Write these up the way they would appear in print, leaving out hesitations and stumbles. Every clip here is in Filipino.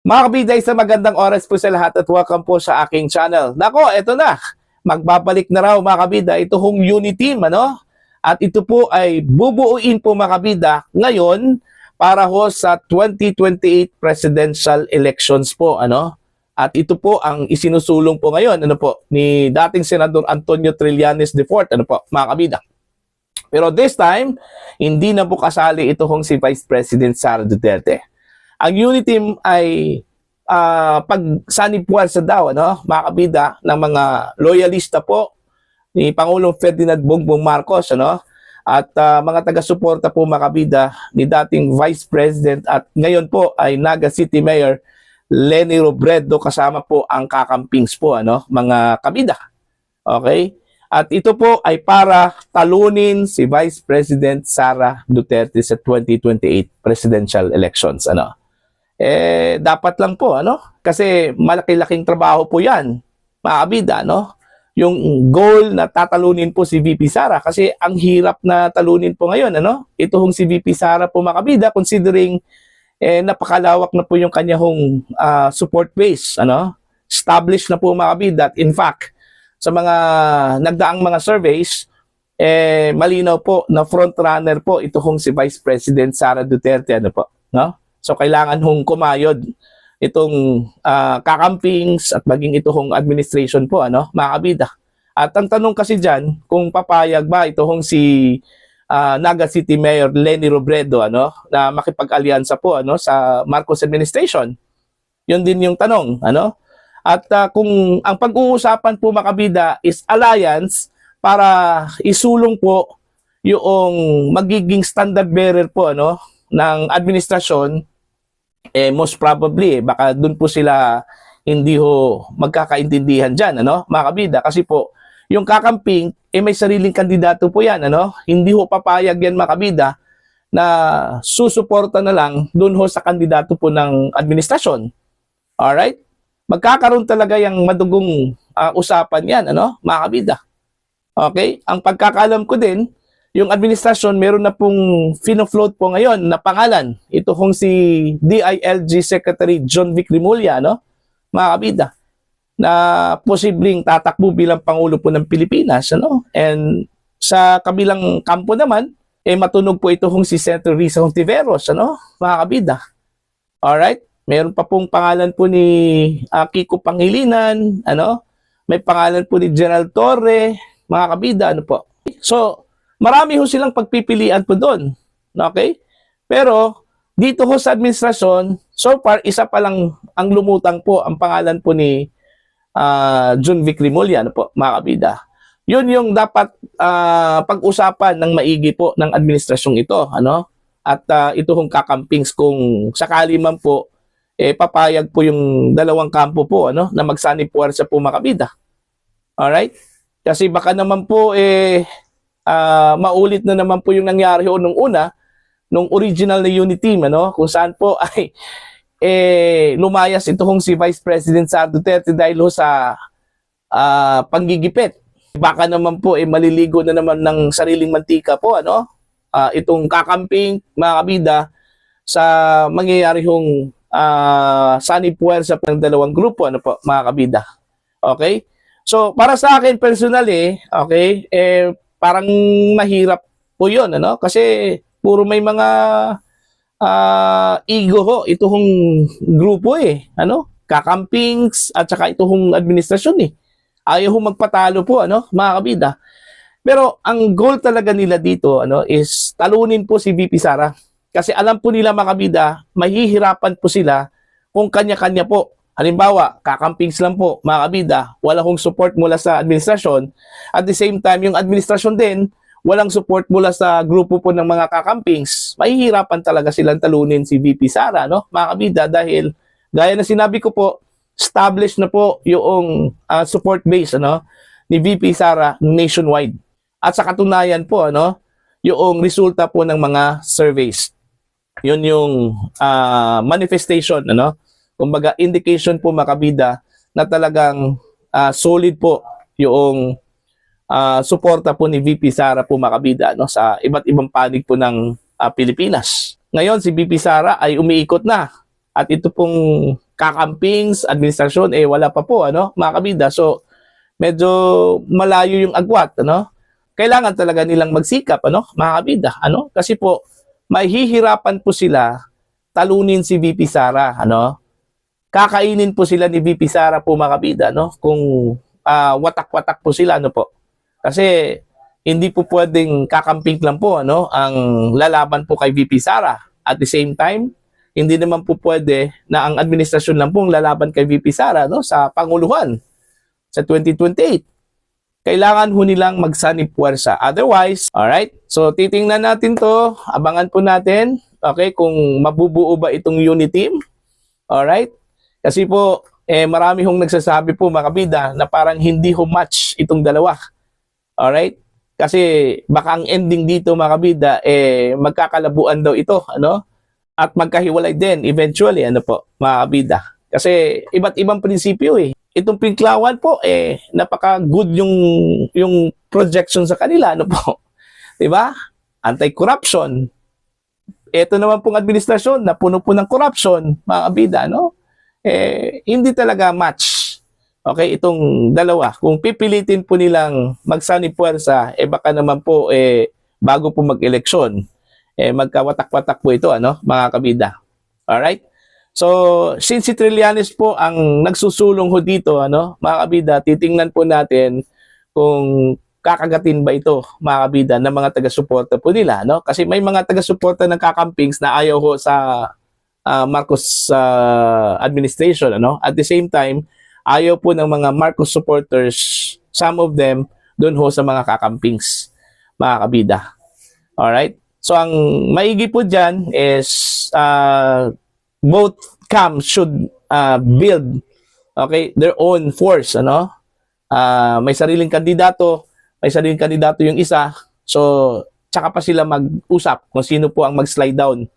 Mga kabida, isang magandang oras po sa lahat at welcome po sa aking channel. Nako, eto na. Magbabalik na raw mga kabida ito hong unity team, ano? At ito po ay bubuuin po mga kabida ngayon para ho sa 2028 presidential elections po, ano? At ito po ang isinusulong po ngayon, ano po, ni dating Senador Antonio Trillanes IV, ano po, mga kabida. Pero this time, hindi na po kasali ito hong si Vice President Sara Duterte. Ang unity team ay pagsanipuan sa daw, ano, mga kabida, ng mga loyalista po ni Pangulong Ferdinand Bongbong Marcos, ano, at mga taga-suporta po mga kabida ni dating Vice President at ngayon po ay Naga City Mayor Leni Robredo kasama po ang kakampings po, ano, mga kabida. Okay? At ito po ay para talunin si Vice President Sara Duterte sa 2028 presidential elections, ano. Dapat lang po, ano? Kasi malaki-laking trabaho po 'yan, mga kabida, no? Yung goal na tatalunin po si VP Sara kasi ang hirap na talunin po ngayon, ano? Ito hong si VP Sara po, mga kabida, considering napakalawak na po yung kanya hong support base, ano? Established na po mga kabida. In fact, sa mga nagdaang mga surveys, malinaw po na front runner po ito hong si Vice President Sara Duterte, ano po, no? So kailangan hong kumayod itong kakampings at maging ito hong administration po, ano, mga kabida. At ang tanong kasi diyan, kung papayag ba ito hong si Naga City Mayor Leni Robredo, ano, na makipag-alyansa po, ano, sa Marcos administration. Yun din yung tanong, ano. At kung ang pag-uusapan po mga kabida is alliance para isulong po yung magiging standard bearer po, ano, ng administrasyon, most probably, baka doon po sila hindi ho magkakaintindihan dyan, ano, mga kabida. Kasi po, yung kakamping, may sariling kandidato po yan, ano. Hindi ho papayag yan, mga kabida, na susuporta na lang doon ho sa kandidato po ng administrasyon. Alright? Magkakaroon talaga yung madugong usapan yan, ano, mga kabida. Okay? Ang pagkakalam ko din, yung administrasyon, meron na pong fino-float po ngayon na pangalan. Ito hong si DILG Secretary John Vic Rimulya, no? Mga kabida, na posibleng tatakbo bilang Pangulo po ng Pilipinas, ano? And sa kabilang kampo naman, matunog po ito hong si Senator Risa Hontiveros, ano? Mga kabida. Alright? Meron pa pong pangalan po ni Kiko Pangilinan, ano? May pangalan po ni General Torre, mga kabida, ano po? So, marami ho silang pagpipilian po doon. Okay? Pero, dito ho sa administrasyon, so far, isa pa lang ang lumutang po ang pangalan po ni John Vic Rimulya, ano po, mga kabida. Yun yung dapat pag-usapan ng maigi po ng administrasyong ito, ano? At ito hong kakampings kung sakali man po, papayag po yung dalawang kampo po, ano, na magsanipuwersa po mga kabida. Alright? Kasi baka naman po, maulit na naman po yung nangyari ho nung una, nung original na unity team, ano, kung saan po ay lumayas ito hong si Vice President Sara Duterte dahil ho sa panggigipit. Baka naman po maliligo na naman ng sariling mantika po, ano, itong kakamping, mga kabida, sa mangyayari hong sanipuwersa ng dalawang grupo, ano po, mga kabida. Okay? So, para sa akin personally, okay, parang mahirap po yun, ano? Kasi puro may mga ego ho, ito hong grupo ano? Kakampings at saka ito hong administrasyon Ayaw ho magpatalo po, ano? Mga kabida. Pero ang goal talaga nila dito, ano, is talunin po si VP Sara. Kasi alam po nila, mga kabida, mahihirapan po sila kung kanya-kanya po. Halimbawa, kakampings lang po, mga kabida, wala hong support mula sa administrasyon. At the same time, yung administrasyon din, walang support mula sa grupo po ng mga kakampings. Mahihirapan talaga silang talunin si VP Sara, no? Mga kabida, dahil, gaya na sinabi ko po, established na po yung support base, ano, ni VP Sara nationwide. At sa katunayan po, ano, yung resulta po ng mga surveys. Yun yung manifestation, ano, kumbaga indication po mga kabida na talagang solid po yung suporta po ni VP Sara po mga kabida, no, sa iba't ibang panig po ng Pilipinas. Ngayon si VP Sara ay umiikot na at ito pong kakampings, administrasyon, wala pa po, ano, mga kabida. So, medyo malayo yung agwat, ano. Kailangan talaga nilang magsikap, ano, mga kabida, ano. Kasi po, mahihirapan po sila talunin si VP Sara, ano. Kakainin po sila ni VP Sara po, mga kabida, no? Kung watak-watak po sila, ano po. Kasi hindi po pwedeng kakamping lang po, ano, ang lalaban po kay VP Sara. At the same time, hindi naman po pwede na ang administrasyon lang pong lalaban kay VP Sara, no, sa panguluhan sa 2028. Kailangan ho nilang magsanib puwersa. Otherwise, alright, so titingnan natin to, abangan po natin, okay, kung mabubuo ba itong unit team. Alright, kasi po, marami hong nagsasabi po, mga kabida, na parang hindi ho match itong dalawa. Alright, kasi baka ang ending dito, mga kabida, magkakalabuan daw ito, ano? At magkahiwalay din eventually, ano po, mga kabida. Kasi iba't ibang prinsipyo eh. Itong Pinklawan po, napaka-good yung projection sa kanila, ano po. 'Di ba? Anti-corruption. Ito naman pong administrasyon na puno po ng corruption, mga kabida, no? Hindi talaga match. Okay, itong dalawa. Kung pipilitin po nilang magsanib puwersa, baka naman po, bago po mag-eleksyon, magkawatak-watak po ito, ano, mga kabida. Alright? So, since si Trillanes po ang nagsusulong ho dito, ano, mga kabida, titingnan po natin kung kakagatin ba ito, mga kabida, ng mga taga-suporta po nila, no? Kasi may mga taga-suporta ng kakampings na ayaw ho sa Marcos administration, ano? At the same time, ayaw po ng mga Marcos supporters, some of them, doon ho sa mga kakampings, mga kabida. Alright? So, ang maigi po dyan is both camps should build, okay, their own force, ano? May sariling kandidato yung isa. So, tsaka pa sila mag-usap kung sino po ang mag-slide down.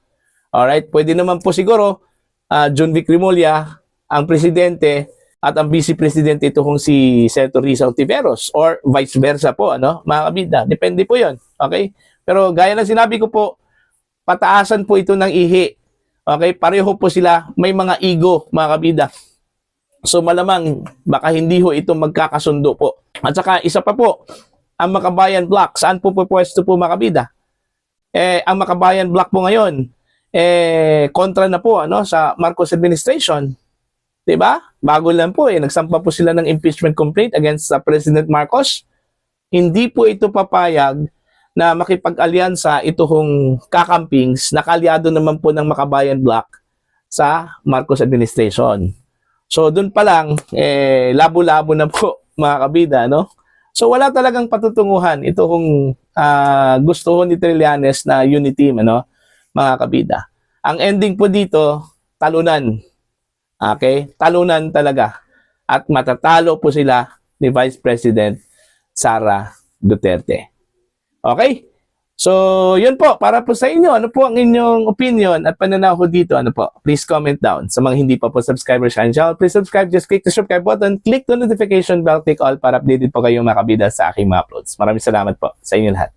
Alright? Pwede naman po siguro John Vic Remulla ang presidente at ang vice presidente ito kung si Senator Risa Ontiveros or vice versa po, ano? Mga kabida, depende po 'yon. Okay? Pero gaya ng sinabi ko po, pataasan po ito ng ihi. Okay? Pareho po sila, may mga ego, mga kabida. So malamang baka hindi ho ito magkakasundo po. At saka isa pa po, ang Makabayan Block, saan po pwesto po, mga kabida? Ang Makabayan Block po ngayon, kontra na po, ano, sa Marcos administration. 'Di ba? Bago lang po, nagsampa po sila ng impeachment complaint against President Marcos. Hindi po ito papayag na makipag-alyansa itong kakampings na kalyado naman po ng Makabayan Block sa Marcos administration. So doon pa lang, labo-labo na po, mga kabida, no? So wala talagang patutunguhan ito kung gusto ni Trillanes na unity team, ano, mga kabida. Ang ending po dito, talunan. Okay? Talunan talaga. At matatalo po sila ni Vice President Sara Duterte. Okay? So, yun po. Para po sa inyo, ano po ang inyong opinion at pananaw ko dito? Ano po? Please comment down. Sa mga hindi pa po subscribers sa channel, please subscribe. Just click the subscribe button. Click the notification bell. Click all para updated po kayo, mga kabida, sa aking mga uploads. Maraming salamat po sa inyo lahat.